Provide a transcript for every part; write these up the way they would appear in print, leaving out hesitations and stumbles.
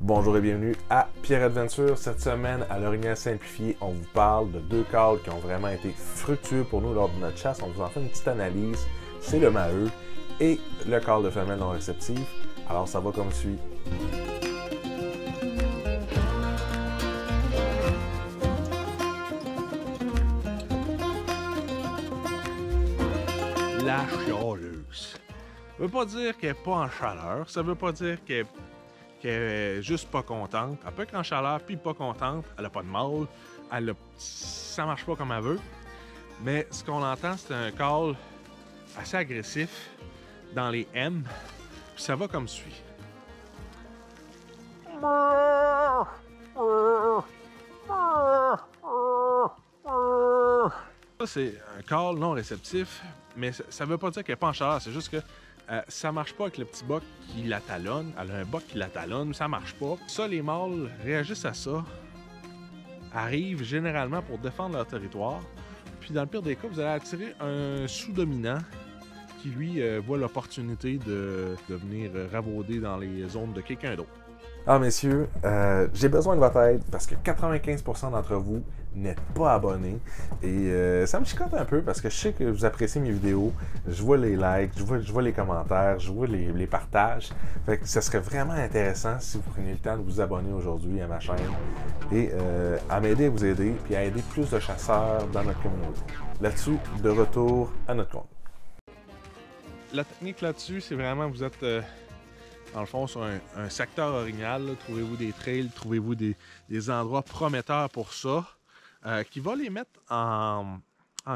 Bonjour et bienvenue à Pierre Adventure. Cette semaine, à l'Orignal Simplifié, on vous parle de deux calls qui ont vraiment été fructueux pour nous lors de notre chasse. On vous en fait une petite analyse. C'est le maheu et le call de femelle non réceptive. Alors ça va comme suit. La chialeuse. Ça veut pas dire qu'elle n'est pas en chaleur. Ça veut pas dire qu'elle est juste pas contente. Elle peut être en chaleur puis pas contente. Elle a pas de mâle. Ça marche pas comme elle veut. Mais ce qu'on entend, c'est un call assez agressif dans les M. Puis ça va comme suit. Ça, c'est un call non réceptif, mais ça veut pas dire qu'elle n'est pas en chaleur. C'est juste que ça marche pas avec le petit boc qui la talonne. Elle a un boc qui la talonne, ça marche pas. Ça, les mâles réagissent à ça, arrivent généralement pour défendre leur territoire. Puis dans le pire des cas, vous allez attirer un sous-dominant qui, lui, voit l'opportunité de venir ravauder dans les zones de quelqu'un d'autre. Alors messieurs, j'ai besoin de votre aide parce que 95% d'entre vous n'êtes pas abonnés et ça me chicote un peu parce que je sais que vous appréciez mes vidéos, je vois les likes, je vois les commentaires, je vois les partages. Fait que ce serait vraiment intéressant si vous preniez le temps de vous abonner aujourd'hui à ma chaîne et à m'aider à vous aider puis à aider plus de chasseurs dans notre communauté. Là-dessus, de retour à notre compte. La technique là-dessus, c'est vraiment vous êtes dans le fond sur un secteur orignal. Trouvez-vous des trails, trouvez-vous des endroits prometteurs pour ça, qui va les mettre en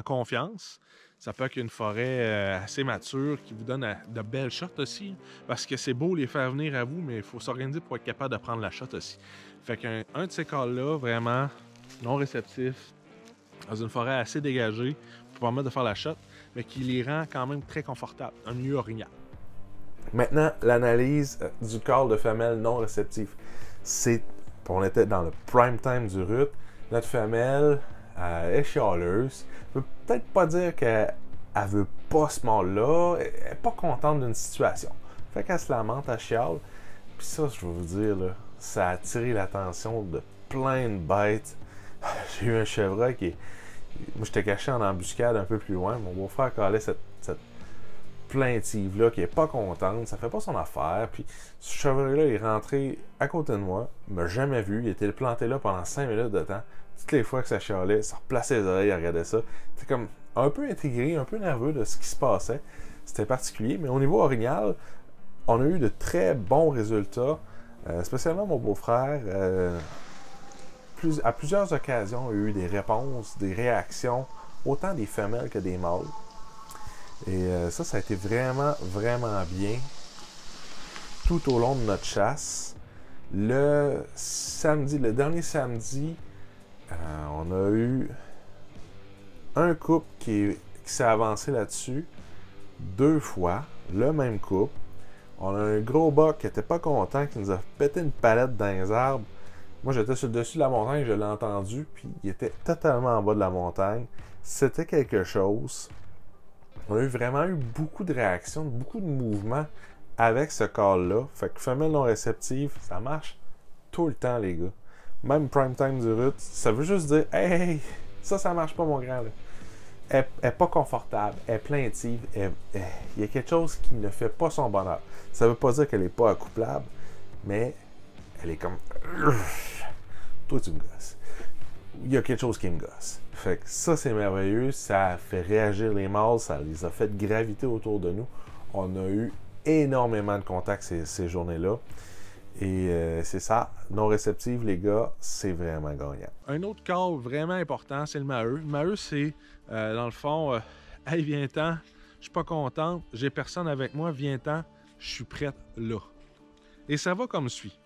confiance. Ça peut être une forêt assez mature qui vous donne de belles shots aussi, parce que c'est beau les faire venir à vous, mais il faut s'organiser pour être capable de prendre la shot aussi. Fait qu'un de ces calls-là, vraiment non réceptif, dans une forêt assez dégagée, pour permettre de faire la shot, mais qui les rend quand même très confortables, un milieu orignal. Maintenant, l'analyse du call de femelle non réceptif. On était dans le prime time du rut. Notre femelle est chialeuse. Je peux peut-être pas dire qu'elle veut pas ce mâle-là. Elle n'est pas contente d'une situation. Fait qu'elle se lamente, elle chiale. Puis ça, je vais vous dire, là, ça a attiré l'attention de plein de bêtes. J'ai eu un chevreuil qui est... Moi, j'étais caché en embuscade un peu plus loin. Mon beau-frère calait cette plaintive-là qui est pas contente, ça fait pas son affaire. Puis ce chevreuil-là est rentré à côté de moi, m'a jamais vu, il était planté là pendant 5 minutes de temps. Toutes les fois que ça chialait, ça replaçait les oreilles, il regardait ça. C'était comme un peu intégré, un peu nerveux de ce qui se passait. C'était particulier, mais au niveau orignal, on a eu de très bons résultats, spécialement mon beau-frère. À plusieurs occasions, il y a eu des réponses, des réactions, autant des femelles que des mâles. Et ça a été vraiment, vraiment bien tout au long de notre chasse. Le dernier samedi, on a eu un couple qui s'est avancé là-dessus 2 fois, le même couple. On a un gros boc qui n'était pas content, qui nous a pété une palette dans les arbres. Moi, j'étais sur le dessus de la montagne, je l'ai entendu, puis il était totalement en bas de la montagne. C'était quelque chose. On a vraiment eu beaucoup de réactions, beaucoup de mouvements avec ce call-là. Fait que femelle non réceptive, ça marche tout le temps, les gars. Même prime time du rut, ça veut juste dire « Hey, ça marche pas, mon grand. » Elle est pas confortable, elle est plaintive, il y a quelque chose qui ne fait pas son bonheur. Ça veut pas dire qu'elle est pas accouplable, mais elle est comme « Toi, tu me gosses. » Il y a quelque chose qui me gosse. Fait que ça, c'est merveilleux. Ça a fait réagir les mâles. Ça les a fait graviter autour de nous. On a eu énormément de contacts ces journées-là. Et c'est ça. Non réceptive, les gars, c'est vraiment gagnant. Un autre call vraiment important, c'est le maheu. Le maheu, c'est, dans le fond, hey, viens-t'en, je suis pas contente, j'ai personne avec moi, viens-t'en, je suis prête là. Et ça va comme suit.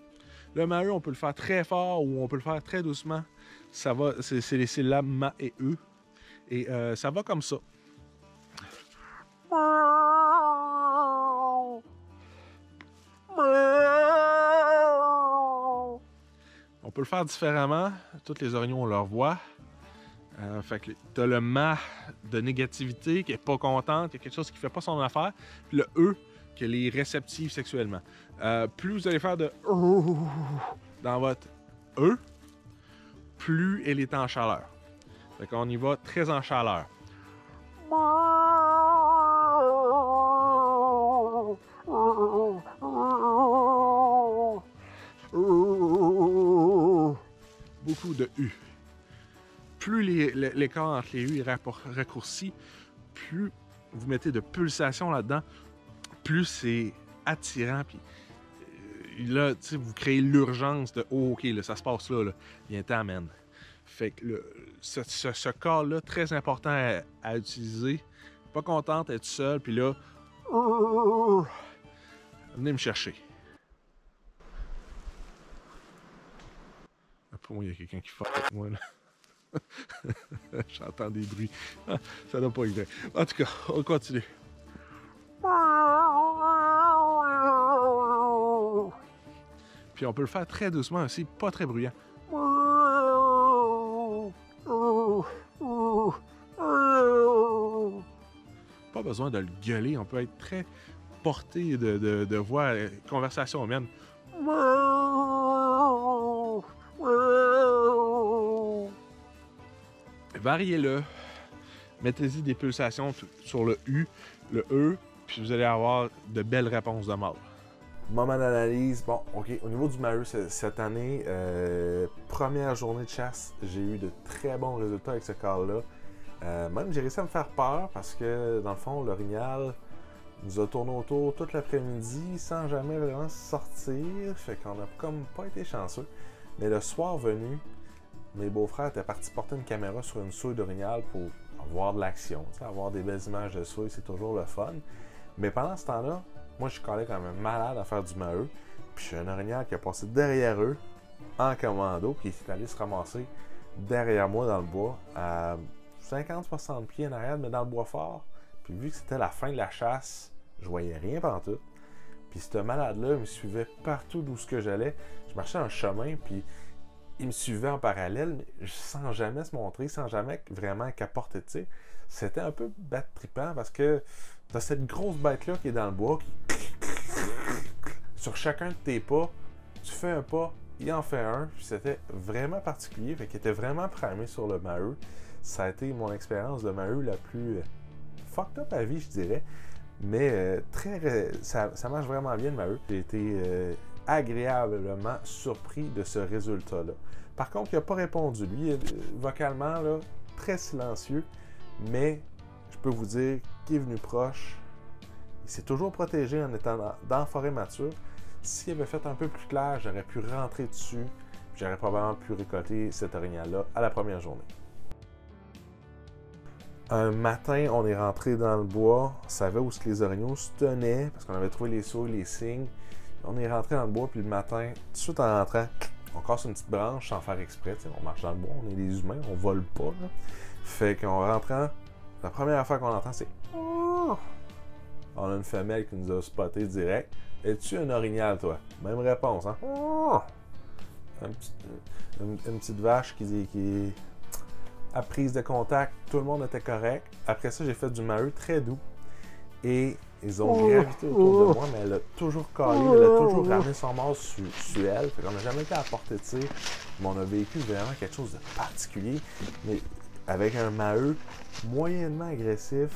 Le maheu, on peut le faire très fort ou on peut le faire très doucement. Ça va, c'est les syllabes ma et e. Et ça va comme ça. On peut le faire différemment. Toutes les orignaux ont leur voix. Fait que t'as le ma de négativité qui est pas contente, qui a quelque chose qui fait pas son affaire. Puis le e que les réceptifs sexuellement. Plus vous allez faire de dans votre E, plus elle est en chaleur. Fait qu'on y va très en chaleur. Beaucoup de U. Plus l'écart entre les U est raccourci, plus vous mettez de pulsations là-dedans, plus c'est attirant. Puis là, tu sais, vous créez l'urgence de oh, OK, là, ça se passe là, viens-t'en, man. Fait que ce call-là, très important à utiliser. Pas contente d'être seul, puis là, venez me chercher. Après moi, il y a quelqu'un qui fuck avec moi, là. J'entends des bruits. Ça doit pas être vrai. En tout cas, on continue. Puis on peut le faire très doucement aussi, pas très bruyant. Pas besoin de le gueuler, on peut être très porté de voix, conversation humaine. Variez-le. Mettez-y des pulsations sur le U, le E, puis vous allez avoir de belles réponses de mâle. Moment d'analyse. Bon, OK. Au niveau du Maheu, cette année, première journée de chasse, j'ai eu de très bons résultats avec ce call-là. Même, j'ai réussi à me faire peur parce que, dans le fond, l'orignal nous a tourné autour toute l'après-midi sans jamais vraiment sortir. Fait qu'on n'a comme pas été chanceux. Mais le soir venu, mes beaux-frères étaient partis porter une caméra sur une souille d'orignal pour avoir de l'action. Avoir des belles images de souille, c'est toujours le fun. Mais pendant ce temps-là, moi, je suis collé comme un malade à faire du Maheu. Puis j'ai un orignal qui a passé derrière eux en commando, puis qui est allé se ramasser derrière moi dans le bois, à 50-60 pieds en arrière, mais dans le bois fort. Puis vu que c'était la fin de la chasse, je voyais rien pantoute. Puis ce malade-là me suivait partout d'où ce que j'allais. Je marchais un chemin, puis il me suivait en parallèle, mais sans jamais se montrer, sans jamais vraiment capoter de tir. C'était un peu bête-trippant parce que t'as cette grosse bête-là qui est dans le bois, qui... Sur chacun de tes pas, tu fais un pas, il en fait un, puis c'était vraiment particulier, fait qu'il était vraiment primé sur le Maheu. Ça a été mon expérience de Maheu la plus fucked up à vie, je dirais, mais ça marche vraiment bien le Maheu. J'ai été agréablement surpris de ce résultat-là. Par contre, il n'a pas répondu. Lui, vocalement, là, très silencieux, mais je peux vous dire qu'il est venu proche. Il s'est toujours protégé en étant dans la forêt mature. S'il avait fait un peu plus clair, j'aurais pu rentrer dessus. J'aurais probablement pu récolter cet orignal-là à la première journée. Un matin, on est rentré dans le bois. On savait où les orignaux se tenaient parce qu'on avait trouvé les souilles, les signes. On est rentré dans le bois, puis le matin, tout de suite en rentrant, on casse une petite branche sans faire exprès. On marche dans le bois, on est des humains, on vole pas. Là. Fait qu'en rentrant, la première fois qu'on entend, c'est oh! On a une femelle qui nous a spoté direct. Es-tu un orignal, toi? Même réponse, hein? Oh! Une petite vache qui est à prise de contact, tout le monde était correct. Après ça, j'ai fait du Maheu très doux. Et ils ont gravité autour de moi, mais elle a toujours collé, elle a toujours ramené son mâle sur elle. Fait qu'on n'a jamais été à portée de tir, mais on a vécu vraiment quelque chose de particulier. Mais avec un Maheu moyennement agressif,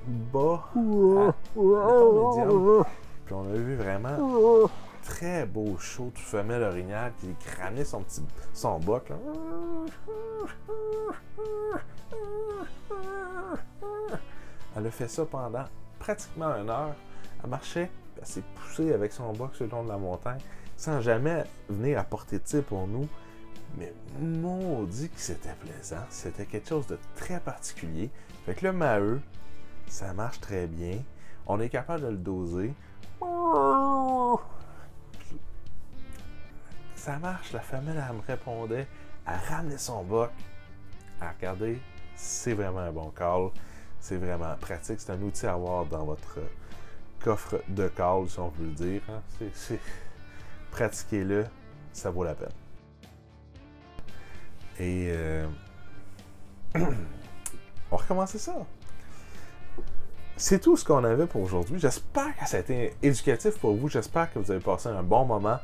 bas, mettons médium. Puis on a vu vraiment très beau show de femelle orignale qui crânait son boc. Là. Elle a fait ça pendant pratiquement 1 heure. Elle marchait, elle s'est poussée avec son boc sur le long de la montagne, sans jamais venir à portée de tir pour nous. Mais maudit que c'était plaisant. C'était quelque chose de très particulier. Fait que le Maheu, ça marche très bien. On est capable de le doser. Ça marche, la femelle, elle me répondait. Elle ramenait son boc. Elle regardait, c'est vraiment un bon call. C'est vraiment pratique. C'est un outil à avoir dans votre coffre de call, si on peut le dire. Hein. Pratiquez-le, ça vaut la peine. Et on va recommencer ça. C'est tout ce qu'on avait pour aujourd'hui. J'espère que ça a été éducatif pour vous. J'espère que vous avez passé un bon moment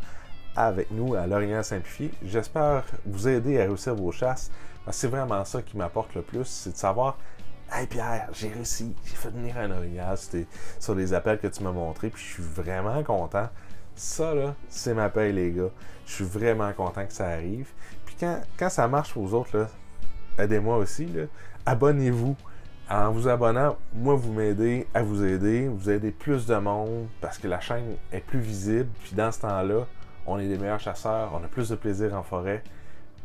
avec nous à l'Orignal Simplifié. J'espère vous aider à réussir vos chasses. C'est vraiment ça qui m'apporte le plus, c'est de savoir « Hey Pierre, j'ai réussi, j'ai fait venir un orignal sur les appels que tu m'as montrés, puis je suis vraiment content. » Ça, là, c'est ma paye, les gars. Je suis vraiment content que ça arrive. Puis quand ça marche pour vous autres, là, aidez-moi aussi, là. Abonnez-vous. En vous abonnant, moi, vous m'aidez à vous aider. Vous aidez plus de monde parce que la chaîne est plus visible. Puis dans ce temps-là, on est des meilleurs chasseurs, on a plus de plaisir en forêt,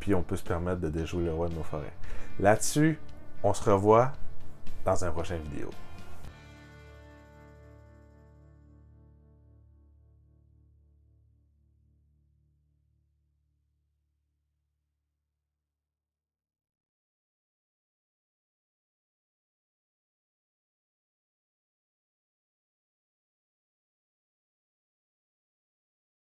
puis on peut se permettre de déjouer le roi de nos forêts. Là-dessus, on se revoit dans un prochain vidéo.